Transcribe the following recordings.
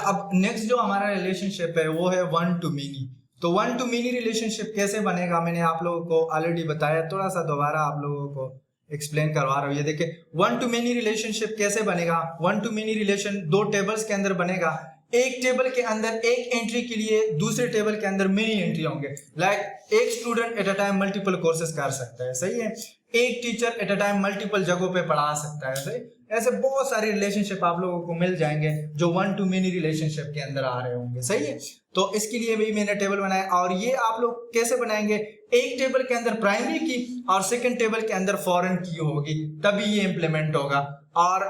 अब नेक्स्ट जो हमारा रिलेशनशिप है वो है वन टू मेनी। तो वन टू मेनी रिलेशनशिप कैसे बनेगा मैंने आप लोगों को ऑलरेडी बताया, थोड़ा सा दोबारा आप लोगों को एक्सप्लेन करवा रहा हूँ। ये देखिए वन टू मेनी रिलेशनशिप कैसे बनेगा। वन टू मेनी रिलेशन दो टेबल्स के अंदर बनेगा। एक टेबल के अंदर एक एंट्री के लिए दूसरे टेबल के अंदर मेनी एंट्री होंगे। लाइक एक student at a time multiple courses कर सकता है, सही है। एक teacher at a time multiple जगहों पे पढ़ा सकता है, सही। ऐसे बहुत सारे रिलेशनशिप आप लोगों को मिल जाएंगे जो वन टू मेनी रिलेशनशिप के अंदर आ रहे होंगे, सही है। तो इसके लिए भी मैंने टेबल बनाया। और ये आप लोग कैसे बनाएंगे, एक टेबल के अंदर प्राइमरी की और सेकंड टेबल के अंदर फॉरेन की होगी, तभी ये इंप्लीमेंट होगा। और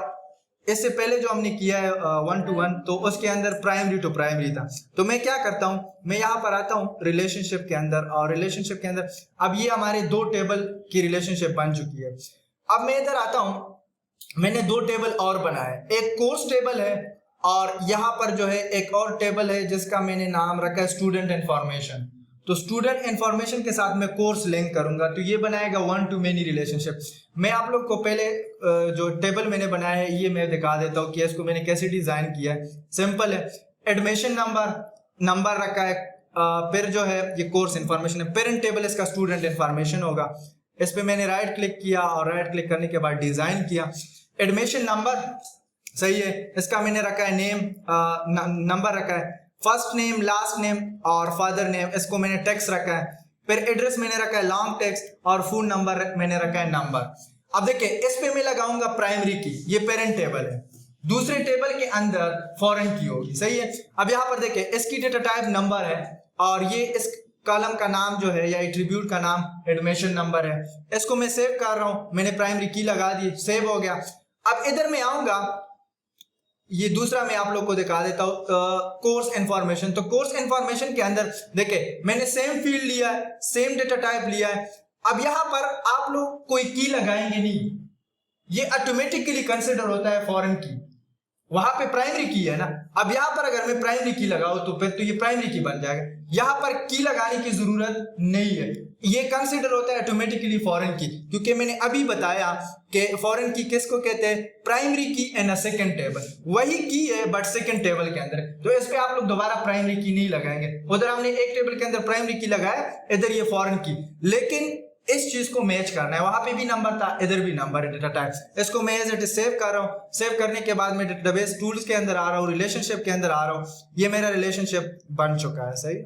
इससे पहले जो हमने किया है वन टू वन, तो उसके अंदर प्राइमरी टू प्राइमरी था। तो मैं क्या करता हूं, मैं यहाँ पर आता हूँ रिलेशनशिप के अंदर, और रिलेशनशिप के अंदर अब ये हमारे दो टेबल की रिलेशनशिप बन चुकी है। अब मैं इधर आता हूँ, मैंने दो टेबल और बनाए, एक कोर्स टेबल है और यहाँ पर जो है एक और टेबल है जिसका मैंने नाम रखा है स्टूडेंट इन्फॉर्मेशन। तो स्टूडेंट इन्फॉर्मेशन के साथ मैं कोर्स लिंक करूंगा, तो ये बनाएगा वन टू मेनी रिलेशनशिप। मैं आप लोग को पहले जो टेबल मैंने बनाया है ये मैं दिखा देता हूँ कि इसको मैंने कैसे डिजाइन किया है। सिंपल है, एडमिशन नंबर रखा है, फिर जो है ये कोर्स इन्फॉर्मेशन है, पेरेंट टेबल इसका स्टूडेंट इन्फॉर्मेशन होगा। इस पे मैंने राइट क्लिक किया और राइट क्लिक करने के बाद डिजाइन किया। एडमिशन नंबर, सही है, इसका मैंने रखा है नेम, नंबर रखा है, फर्स्ट नेम लास्ट नेम और फादर नेम, इसको मैंने टेक्स्ट रखा है। फिर एड्रेस मैंने रखा है लॉन्ग टेक्स्ट और फोन नंबर मैंने रखा है नंबर। अब देखिए इस पे मैं लगाऊंगा प्राइमरी की, ये पेरेंट टेबल है, दूसरे टेबल के अंदर फॉरेन की होगी, सही है। अब यहाँ पर देखिए इसकी डेटा टाइप नंबर है और ये इस कॉलम का नाम जो है या एट्रीब्यूट का नाम एडमिशन नंबर है। इसको मैं सेव कर रहा हूं, मैंने प्राइमरी की लगा दी, सेव हो गया। अब इधर मैं आऊंगा, ये दूसरा मैं आप लोग को दिखा देता हूं, कोर्स इन्फॉर्मेशन। तो कोर्स इन्फॉर्मेशन के अंदर देखिए मैंने सेम फील्ड लिया है, सेम डेटा टाइप लिया है। अब यहां पर आप लोग कोई की लगाएंगे नहीं, ये ऑटोमेटिकली कंसिडर होता है फॉरेन की, वहां पे प्राइमरी की है ना। अब यहां पर अगर मैं प्राइमरी की लगाऊं तो फिर तो ये प्राइमरी की बन जाएगा, यहां पर की लगाने की जरूरत नहीं है, ये कंसीडर होता है ऑटोमेटिकली फॉरेन की, क्योंकि मैंने अभी बताया कि फॉरेन की किसको कहते हैं, प्राइमरी की इन अ सेकंड टेबल, वही की है बट सेकंड टेबल के अंदर। तो इस पे आप लोग दोबारा प्राइमरी की नहीं लगाएंगे, उधर हमने एक टेबल के अंदर प्राइमरी की लगाया, इधर ये फॉरेन की। लेकिन इस चीज को मैच करना है, वहां पे भी नंबर था इधर भी नंबर है, डेटा टाइप। इसको मैं एज इट इज सेव कर रहा हूं, सेव करने के बाद मैं डेटाबेस टूल्स के अंदर आ रहा हूं, रिलेशनशिप के अंदर आ रहा हूं, ये मेरा रिलेशनशिप बन चुका है, सही।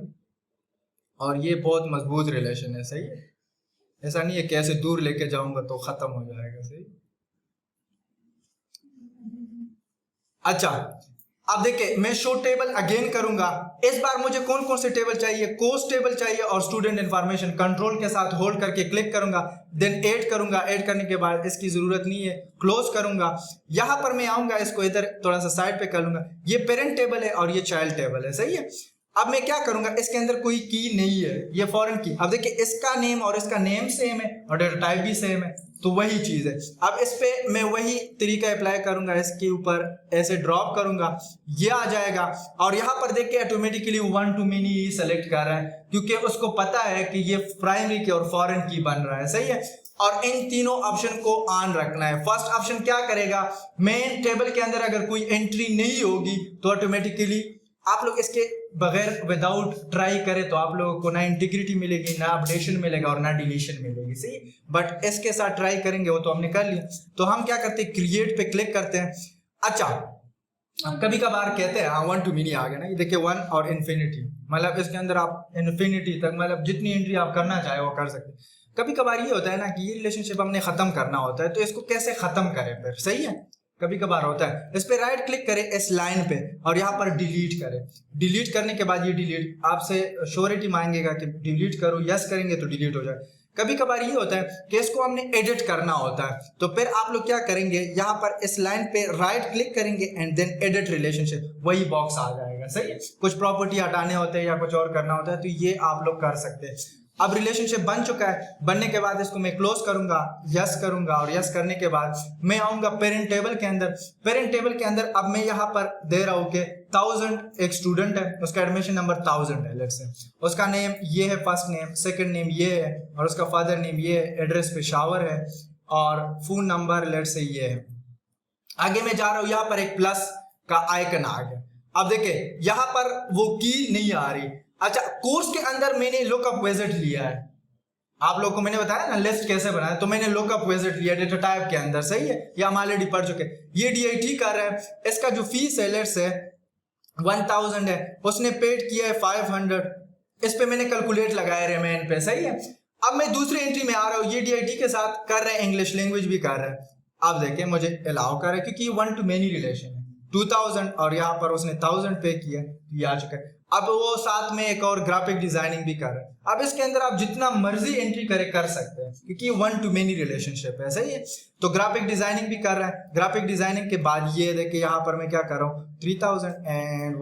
और ये बहुत मजबूत रिलेशन है, सही है। ऐसा नहीं है कि ऐसे दूर लेके जाऊंगा तो खत्म हो जाएगा, सही। अच्छा अब देखिए मैं शो टेबल अगेन करूंगा। इस बार मुझे कौन कौन से टेबल चाहिए, कोर्स टेबल चाहिए और स्टूडेंट इन्फॉर्मेशन। कंट्रोल के साथ होल्ड करके क्लिक करूंगा, देन ऐड करूंगा, ऐड करने के बाद इसकी जरूरत नहीं है, क्लोज करूंगा। यहां पर मैं आऊंगा, इसको इधर थोड़ा सा साइड पे कर लूंगा। ये पेरेंट टेबल है और ये चाइल्ड टेबल है, सही है। अब मैं क्या करूंगा, इसके अंदर कोई की नहीं है, ये फॉरेन की। अब देखिए इसका नेम और इसका नेम सेम है और डेटा टाइप भी सेम है, तो वही चीज है। अब इस पे मैं वही तरीका अप्लाई करूंगा, इसके ऊपर ऐसे ड्रॉप करूंगा, ये आ जाएगा। और यहाँ पर देखिए ऑटोमेटिकली वन टू मेनी ही सेलेक्ट कर रहा है, क्योंकि उसको पता है कि ये प्राइमरी की और फॉरेन की बन रहा है, सही है। और इन तीनों ऑप्शन को ऑन रखना है। फर्स्ट ऑप्शन क्या करेगा, मेन टेबल के अंदर अगर कोई एंट्री नहीं होगी तो ऑटोमेटिकली आप लोग इसके बगैर विदाउट ट्राई करें तो आप लोगों को ना इंटीग्रिटी मिलेगी, ना अपडेशन मिलेगा और ना डिलीशन मिलेगी, सही। बट इसके साथ ट्राई करेंगे, वो तो हमने कर लिया। तो हम क्या करते हैं, क्रिएट पे क्लिक करते हैं। अच्छा कभी कभार कहते हैं हाँ वन टू मेनी आ गया ना, ये देखिए वन और इन्फिनिटी, मतलब इसके अंदर आप इन्फिनिटी तक मतलब जितनी एंट्री आप करना चाहे वो कर सकते हैं। कभी कभार ये होता है ना कि ये रिलेशनशिप हमने खत्म करना होता है, तो इसको कैसे खत्म करें फिर, सही है। कभी कभार होता है, इस पे राइट क्लिक करें इस लाइन पे और यहाँ पर डिलीट करें। डिलीट करने के बाद ये डिलीट आपसे श्योरिटी मांगेगा कि डिलीट करो, यस करेंगे तो डिलीट हो जाए। कभी कभार ये होता है कि इसको हमने एडिट करना होता है, तो फिर आप लोग क्या करेंगे, यहाँ पर इस लाइन पे राइट क्लिक करेंगे एंड देन एडिट रिलेशनशिप, वही बॉक्स आ जाएगा, सही है। कुछ प्रॉपर्टी हटाने होते हैं या कुछ और करना होता है तो ये आप लोग कर सकते हैं। अब रिलेशनशिप बन चुका है, बनने के बाद इसको मैं क्लोज करूंगा, यस करूंगा और यस करने के बाद मैं आऊंगा पेरेंट टेबल के अंदर। पेरेंट टेबल के अंदर अब मैं यहाँ पर दे रहा हूँ कि 1000 एक स्टूडेंट है, उसका एडमिशन नंबर 1000 है, लेट्स से उसका नेम ये है, फर्स्ट नेम, सेकंड नेम ये है और उसका फादर नेम ये है, एड्रेस पेशावर है और फोन नंबर लेट्स से ये है। आगे मैं जा रहा हूँ, यहाँ पर एक प्लस का आइकन आ गया। अब देखिए यहां पर वो की नहीं आ रही। अच्छा, कोर्स के अंदर मैंने लुकअप विजिट लिया है, आप लोग को मैंने बताया ना लिस्ट कैसे बनाया, तो मैंने लुकअप विजिट लिया डेटा टाइप के अंदर, सही है, या हम ऑलरेडी पढ़ चुके। ये डीआईटी कर रहा है, इसका जो फीस है लेट्स है 1000 है, उसने पेड किया है 500, इस पे मैंने कैलकुलेट लगाया रिमेन पे, सही है। अब मैं दूसरी एंट्री में आ रहा हूँ, ये डीआईटी के साथ कर रहे हैं, इंग्लिश लैंग्वेज भी कर रहा है। अब देखें मुझे अलाउ कर रहा है क्योंकि ये वन टू मेनी रिलेशन है, 2000 और यहाँ पर उसने 1000 पे किया, ये आ चुका है। अब वो साथ में एक और ग्राफिक डिजाइनिंग भी कर रहा है। अब इसके अंदर आप जितना मर्जी एंट्री कर सकते हैं क्योंकि वन टू मेनी रिलेशनशिप है, सही है। तो ग्राफिक डिजाइनिंग भी कर रहा है, ग्राफिक डिजाइनिंग के बाद ये देखिए यहाँ पर मैं क्या कर रहा हूँ 3000 एंड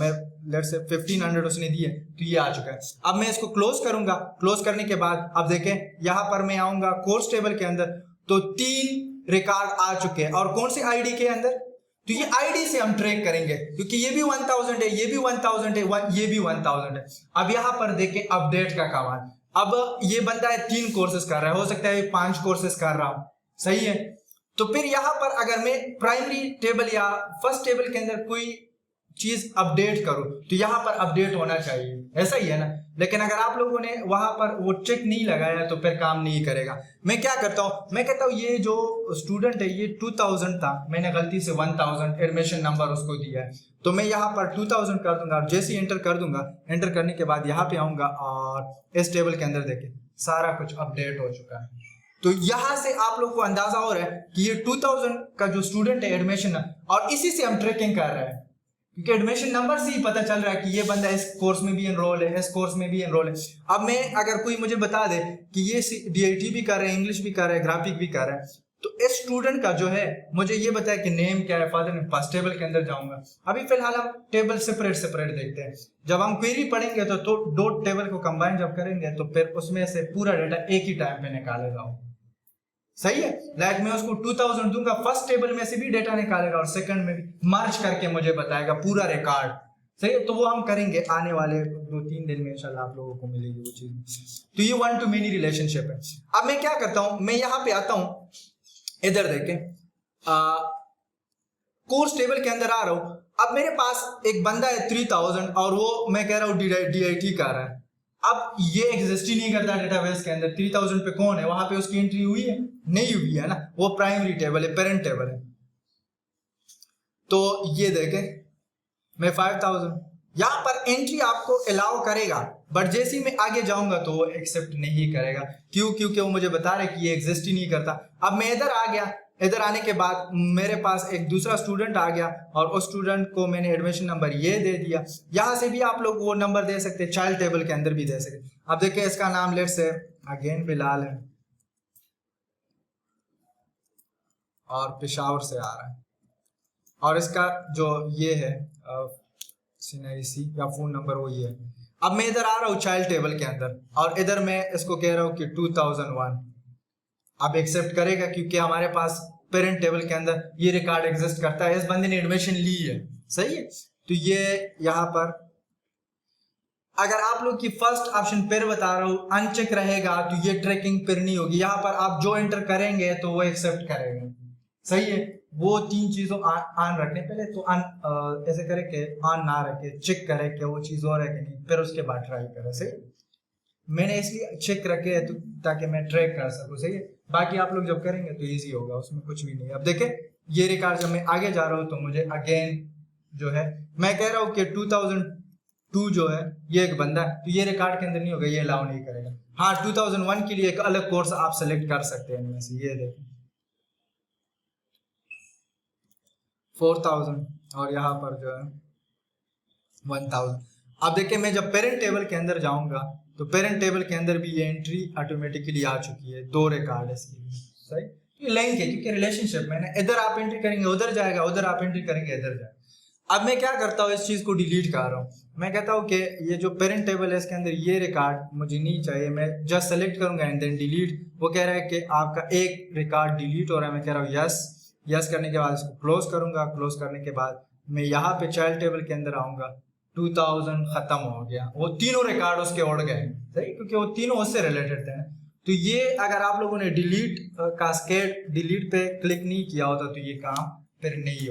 मैं लेट्स से 1500 उसने दिए, तो ये आ चुका है। अब मैं इसको क्लोज करूंगा, क्लोज करने के बाद अब देखें यहाँ पर मैं आऊंगा कोर्स टेबल के अंदर, तो 3 रिकॉर्ड आ चुके हैं, और कौन सी आईडी के अंदर, तो ये आईडी से हम ट्रैक करेंगे क्योंकि ये भी 1000 है, ये भी 1000 है, ये भी 1000 है। अब यहाँ पर देखें अपडेट का कमाल, अब ये बंदा है 3 कोर्सेज कर रहा है, हो सकता है 5 कोर्सेज कर रहा हूं, सही है। तो फिर यहाँ पर अगर मैं प्राइमरी टेबल या फर्स्ट टेबल के अंदर कोई चीज अपडेट करूं तो यहाँ पर अपडेट होना चाहिए, ऐसा ही है ना। लेकिन अगर आप लोगों ने वहां पर वो चेक नहीं लगाया तो फिर काम नहीं करेगा। मैं क्या करता हूँ, मैं कहता हूँ ये जो स्टूडेंट है ये 2000 था, मैंने गलती से 1000 एडमिशन नंबर उसको दिया है, तो मैं यहाँ पर 2000 कर दूंगा और जैसे ही एंटर कर दूंगा, एंटर करने के बाद यहाँ पे आऊंगा और इस टेबल के अंदर देखें सारा कुछ अपडेट हो चुका है। तो यहां से आप लोग को अंदाजा हो रहा है कि ये 2000 का जो स्टूडेंट है एडमिशन, और इसी से हम ट्रैकिंग कर रहे हैं क्योंकि एडमिशन नंबर से ही पता चल रहा है कि ये बंदा इस कोर्स में भी एनरोल है, इस कोर्स में भी एनरोल है। अब मैं अगर कोई मुझे बता दे कि ये डीआईटी भी कर रहे हैं, इंग्लिश भी कर रहे हैं, ग्राफिक भी कर रहे हैं, तो इस स्टूडेंट का जो है मुझे ये बताया कि नेम क्या है, फादर नेम, फर्स्ट टेबल के अंदर जाऊंगा। अभी फिलहाल हम टेबल सेपरेट देखते हैं। जब हम क्वेरी पढ़ेंगे तो 2 टेबल को कंबाइन जब करेंगे तो फिर उसमें से पूरा डेटा एक ही टाइम पे निकालेगा, सही है। लाइक मैं उसको 2000 दूंगा, फर्स्ट टेबल में से भी डेटा निकालेगा और सेकंड में भी मर्ज करके मुझे बताएगा पूरा रिकॉर्ड, सही है। तो वो हम करेंगे आने वाले 2-3 दिन में, इंशाल्लाह आप लोगों को मिलेगी वो चीज। तो ये वन टू मेनी रिलेशनशिप है। अब मैं क्या करता हूं, मैं यहाँ पे आता हूं, इधर देखें कोर्स टेबल के अंदर आ रहा हूं। अब मेरे पास एक बंदा है 3000 और वो मैं कह रहा हूँ डीआईटी कर रहा है। अब ये एग्जिस्ट ही नहीं करता डेटाबेस के अंदर, 3000 पे कौन है, वहां पे उसकी एंट्री हुई है, नहीं हुई है ना, वो प्राइमरी टेबल है, पेरेंट टेबल है। तो ये देखें मैं 5000, यहां पर एंट्री आपको अलाउ करेगा, बट जैसे ही मैं आगे जाऊंगा तो वो एक्सेप्ट नहीं करेगा। क्यों? क्योंकि वो मुझे बता रहे कि ये एग्जिस्ट ही नहीं करता। अब मैं इधर आ गया, इधर आने के बाद मेरे पास एक दूसरा स्टूडेंट आ गया और उस स्टूडेंट को मैंने एडमिशन नंबर ये दे दिया। यहां से भी आप लोग वो नंबर दे सकते हैं, चाइल्ड टेबल के अंदर भी दे सकते। अब देखिए इसका नाम लेट्स से अगेन बिलाल है और पेशावर से आ रहा है, और इसका जो ये है CNIC या फोन नंबर वो ये है। अब मैं इधर आ रहा हूँ चाइल्ड टेबल के अंदर और इधर मैं इसको कह रहा हूँ कि 2001। अब एक्सेप्ट करेगा क्योंकि हमारे पास पेरेंट टेबल के अंदर ये रिकॉर्ड एग्जिस्ट करता है, इस बंदे ने एडमिशन ली है, सही है। तो ये यहाँ पर अगर आप लोग की फर्स्ट ऑप्शन फिर बता रहा हूँ अनचेक रहेगा तो ये ट्रैकिंग फिर नहीं होगी। यहाँ पर आप जो एंटर करेंगे तो वो एक्सेप्ट करेगा, सही है। वो 3 चीजों ऑन रखने, पहले तो ऐसे करे कि ऑन ना रखे, चेक करे कि वो चीज और है कि नहीं, फिर उसके बाद ट्राई करे, सही। मैंने इसलिए चेक रखे है तो ताकि मैं ट्रैक कर सकूं, सही है। बाकी आप लोग जब करेंगे तो इजी होगा, उसमें कुछ भी नहीं। अब देखें ये रिकॉर्ड जब मैं आगे जा रहा हूँ तो मुझे अगेन जो है मैं कह रहा हूँ कि 2002 जो है ये एक बंदा है, तो ये रिकॉर्ड के अंदर नहीं होगा, ये अलाउ नहीं करेगा। हाँ 2001 के लिए एक अलग कोर्स आप सेलेक्ट कर सकते हैं इनमें से। ये देखें 4000 और यहाँ पर जो है 1000। अब देखिए मैं जब पेरेंट टेबल के अंदर जाऊंगा तो पेरेंट टेबल के अंदर भी ये एंट्री ऑटोमेटिकली आ चुकी है, 2 रिकॉर्ड है इसकी, सही। ये लिंक है क्योंकि रिलेशनशिप में ना, इधर आप एंट्री करेंगे उधर जाएगा, उधर आप एंट्री करेंगे इधर जाएगा। अब मैं क्या करता हूँ, इस चीज को डिलीट कर रहा हूँ। मैं कहता हूँ कि ये जो पेरेंट टेबल है इसके अंदर ये रिकॉर्ड मुझे नहीं चाहिए, मैं जस्ट सेलेक्ट करूंगा एंड देन डिलीट। वो कह रहा है कि आपका एक रिकॉर्ड डिलीट हो रहा है, मैं कह रहा हूँ यस। यस करने के बाद इसको क्लोज करूंगा, क्लोज करने के बाद मैं यहाँ पे चाइल्ड टेबल के अंदर आऊंगा, 2000 खत्म हो गया, वो तीनों रिकॉर्ड उसके उड़ गए, सही, क्योंकि वो तीनों उससे रिलेटेड थे। तो ये अगर आप लोगों ने डिलीट कास्केड डिलीट पे क्लिक नहीं किया होता तो ये काम फिर नहीं